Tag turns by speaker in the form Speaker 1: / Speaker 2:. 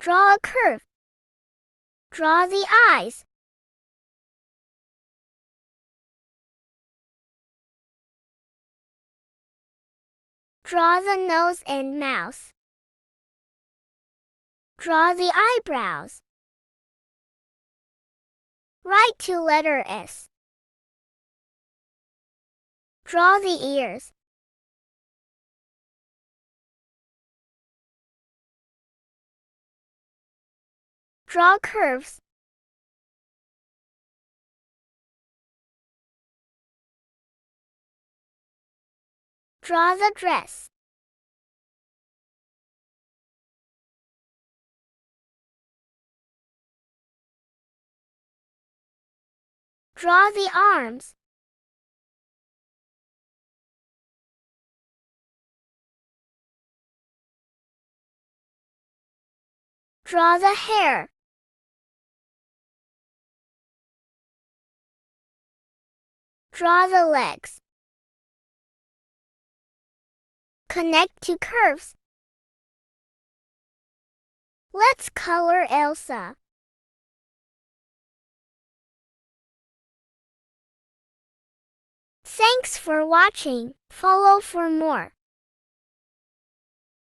Speaker 1: Draw a curve. Draw the eyes. Draw the nose and mouth. Draw the eyebrows. Write to letter S. Draw the ears. Draw curves. Draw the dress. Draw the arms. Draw the hair. Draw the legs. Connect to curves. Let's color Elsa. Thanks for watching. Follow for more.